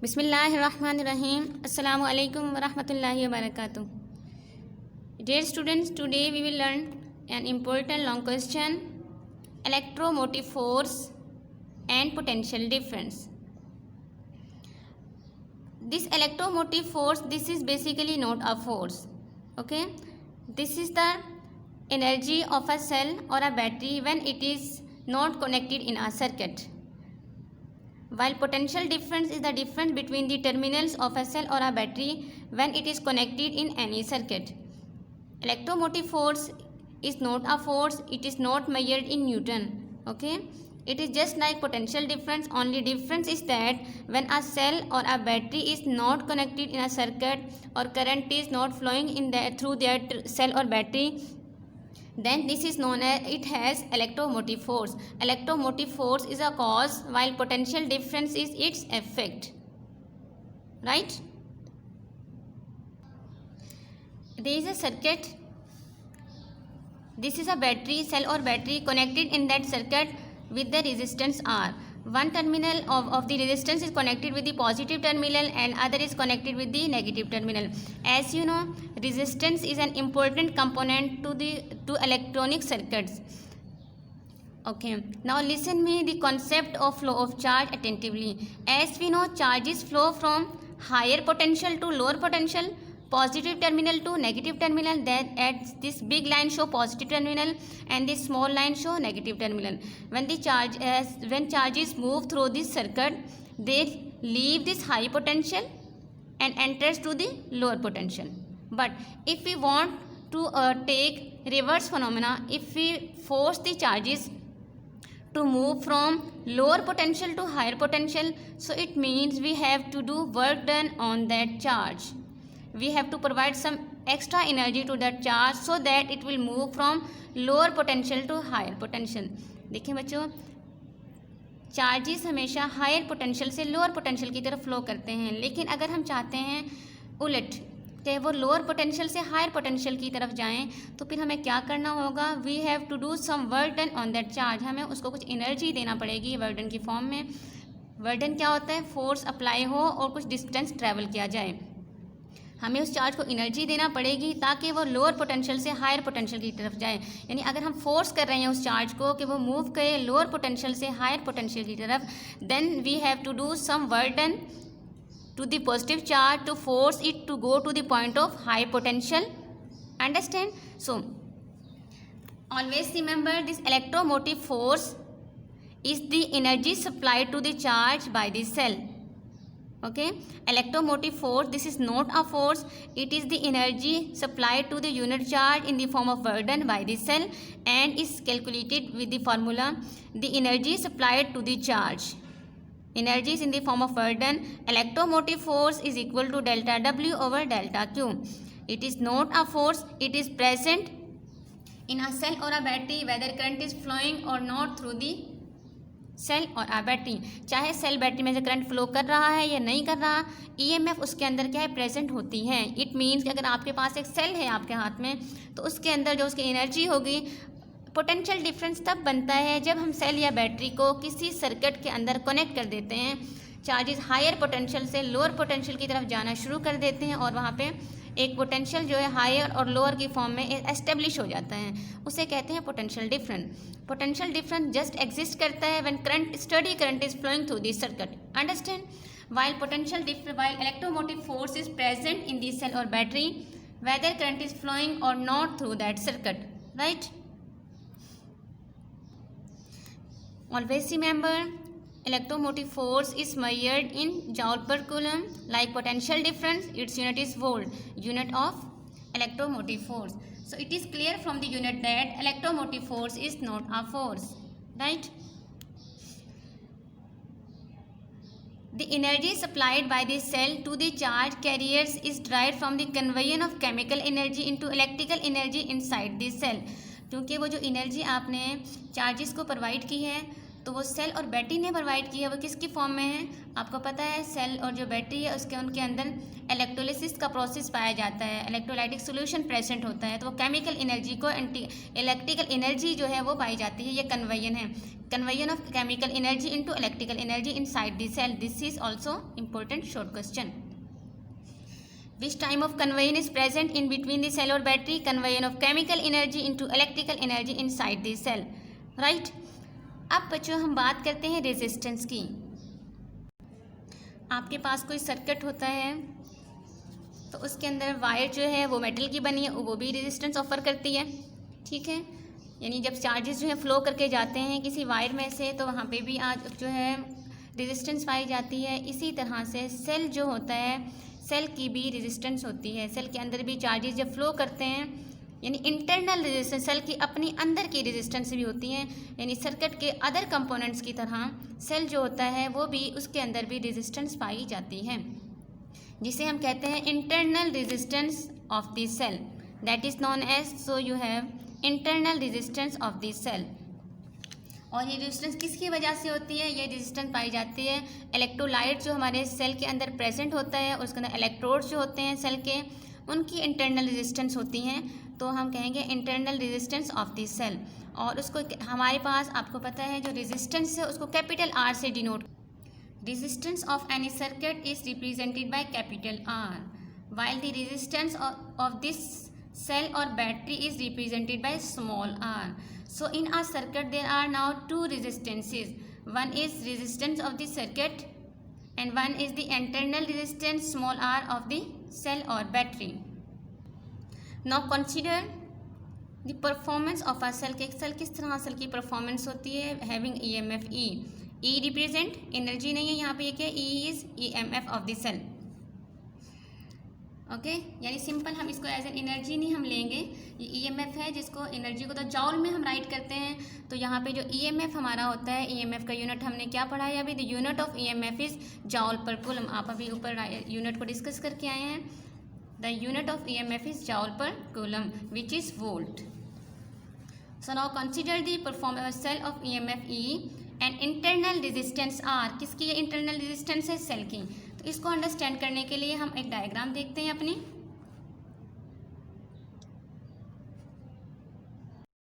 Bismillahirrahmanirrahim. Assalamu alaikum wa rahmatullahi wa barakatuh. Dear students, today we will learn an important long question: electromotive force and potential difference. This electromotive force, this is basically not a force. Okay, this is the energy of a cell or a battery when it is not connected in a circuit. While potential difference is the difference between the terminals of a cell or a battery when it is connected in any circuit. Electromotive force is not a force, it is not measured in Newton. Okay, it is just like potential difference, only difference is that when a cell or a battery is not connected in a circuit or current is not flowing in through that cell or battery, then this is known as, it has electromotive force. Electromotive force is a cause while potential difference is its effect, right? There is a circuit, this is a battery, cell or battery connected in that circuit with the resistance R. One terminal of the resistance is connected with the positive terminal and other is connected with the negative terminal. As you know, resistance is an important component to electronic circuits. Okay, now listen me the concept of flow of charge attentively. As we know, charges flow from higher potential to lower potential, positive terminal to negative terminal. That at this big line show positive terminal and this small line show negative terminal. When charges move through this circuit, they leave this high potential and enters to the lower potential. But if we want to take reverse phenomena, if we force the charges to move from lower potential to higher potential, so it means we have to do work done on that charge. We have to provide some extra energy to that charge so that it will move from lower potential to higher potential. देखिए बच्चों, charges हमेशा higher potential से lower potential की तरफ flow करते हैं, लेकिन अगर हम चाहते हैं उलट चाहे वो लोअर पोटेंशियल से हायर पोटेंशियल की तरफ जाएं, तो फिर हमें क्या करना होगा? We have to do some work done on that charge. हमें उसको कुछ एनर्जी देना पड़ेगी वर्क डन की फॉर्म में. वर्क डन क्या होता है? फोर्स अप्लाई हो और कुछ डिस्टेंस ट्रैवल किया जाए. हमें उस चार्ज को एनर्जी देना पड़ेगी ताकि वो लोअर पोटेंशियल से हायर पोटेंशियल की तरफ जाए. यानी अगर हम फोर्स कर रहे हैं उस चार्ज को कि वो मूव करे लोअर पोटेंशियल से हायर पोटेंशियल की तरफ, then we have to do some work done to the positive charge to force it to go to the point of high potential. Understand? So always remember, this electromotive force is the energy supplied to the charge by the cell. Okay, electromotive force, this is not a force, it is the energy supplied to the unit charge in the form of work done by the cell and is calculated with the formula the energy supplied to the charge. Energy is in the form of work done. Electromotive force is equal to delta W over delta Q. It is not a force, it is present in a cell or a battery whether current is flowing or not through the cell or a battery. चाहे cell battery में से current flow कर रहा है या नहीं कर रहा, EMF उसके अंदर क्या है? प्रेजेंट होती है. इट मीन्स कि अगर आपके पास एक सेल है आपके हाथ में, तो उसके अंदर जो उसकी एनर्जी होगी, पोटेंशियल डिफरेंस तब बनता है जब हम सेल या बैटरी को किसी सर्किट के अंदर कनेक्ट कर देते हैं. चार्जेस हायर पोटेंशियल से लोअर पोटेंशियल की तरफ जाना शुरू कर देते हैं और वहाँ पे एक पोटेंशियल जो है हायर और लोअर की फॉर्म में एस्टेब्लिश हो जाता है. उसे कहते हैं potential difference. Potential difference just exist करता है when current study current is flowing through this circuit. Understand? while electromotive force is present in the cell or battery whether current is flowing or not through that circuit, right? Always remember, electromotive force is measured in joule per coulomb. Like potential difference, its unit is volt, unit of electromotive force. So it is clear from the unit that electromotive force is not a force, right? The energy supplied by the cell to the charge carriers is derived from the conversion of chemical energy into electrical energy inside the cell. क्योंकि वो जो energy आपने charges को provide की है तो वो cell और बैटरी ने प्रोवाइड की है वो किसकी फॉर्म में है? आपको पता है सेल और जो बैटरी है उसके उनके अंदर इलेक्ट्रोलिसिस का प्रोसेस पाया जाता है, इलेक्ट्रोलाइटिक सोल्यूशन प्रेजेंट होता है, तो वो केमिकल एनर्जी को इलेक्ट्रिकल एनर्जी जो है वो पाई जाती है। ये कन्वर्जन है, conversion of chemical energy into electrical energy inside the cell. This is also important short question. Which type of conversion is present in between the cell or battery? Conversion of chemical energy into electrical energy inside the cell. Right? अब बच्चों हम बात करते हैं resistance की। आपके पास कोई circuit होता है तो उसके अंदर वायर जो है वो मेटल की बनी है, वो भी रेजिस्टेंस ऑफर करती है, ठीक है। यानी जब चार्जेस जो है फ्लो करके जाते हैं किसी वायर में से तो वहाँ पे भी आज जो है रेजिस्टेंस पाई जाती है। इसी तरह से सेल जो होता है सेल की भी रेजिस्टेंस होती है। सेल के अंदर भी चार्जेस जब फ्लो करते हैं यानी इंटरनल रेजिस्टेंस सेल की अपनी अंदर की रेजिस्टेंस भी होती है। यानी सर्किट के अदर कंपोनेंट्स की तरह सेल जो होता है वो भी उसके अंदर भी रेजिस्टेंस पाई जाती है, जिसे हम कहते हैं internal resistance of the cell, that is known as. So you have internal resistance of the cell. और ये रेजिस्टेंस किसकी वजह से होती है? ये रेजिस्टेंस पाई जाती है इलेक्ट्रोलाइट जो हमारे सेल के अंदर प्रेजेंट होता है और उसके अंदर इलेक्ट्रोड्स जो होते हैं सेल के, उनकी इंटरनल रेजिस्टेंस होती हैं, तो हम कहेंगे internal resistance of the cell. और उसको हमारे पास आपको पता है जो रेजिस्टेंस है उसको कैपिटल आर से denote. Resistance of any circuit is represented by capital R, while the resistance of this cell or battery is represented by small r. So in a circuit there are now two resistances. One is resistance of the circuit and one is the internal resistance small r of the cell or battery. Now consider the performance of a cell. एक cell किस तरह cell की performance होती है? Having EMF E. E represent energy नहीं है यहाँ पे, क्या E is EMF of the cell. Okay यानी सिंपल हम इसको एज एन एनर्जी नहीं हम लेंगे, ये EMF है जिसको एनर्जी को तो जॉल में हम राइट करते हैं। तो यहाँ पे जो EMF हमारा होता है, EMF का यूनिट हमने क्या पढ़ा है अभी? The unit of EMF is joule per coulomb. आप अभी ऊपर यूनिट को डिस्कस करके आए हैं। The unit of EMF is joule per coulomb which is volt. So now consider the performance cell of EMF E and internal resistance R। किसकी ये internal resistance है? सेल की। तो इसको अंडरस्टैंड करने के लिए हम एक डायग्राम देखते हैं अपनी।